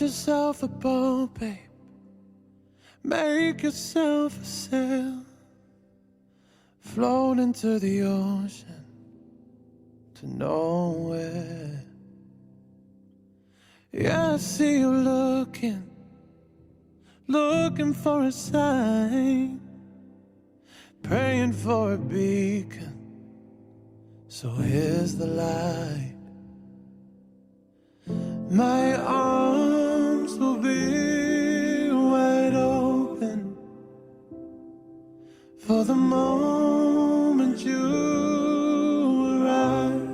yourself a boat, babe. Make yourself a sail. Float into the ocean to nowhere. Yeah, I see you looking for a sign, praying for a beacon. So here's the light. My arms will be wide open for the moment you arrive.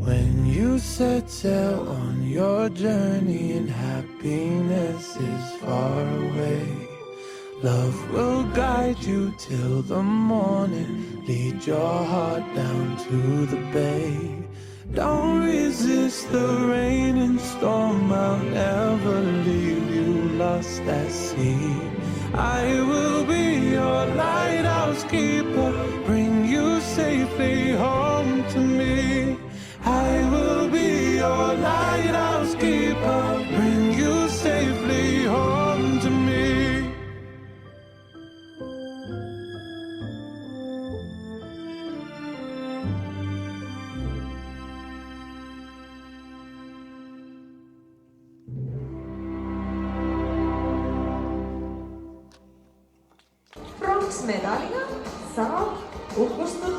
When you set sail on your journey and happiness is far away, love will guide you till the morning, lead your heart down to the bay. Don't resist the rain and storm, I'll never leave you lost at sea. I will be your lighthouse keeper, bring you safely home to me. I will be your lighthouse keeper, bring you safely home to me. Bronzmedalja za ukosnu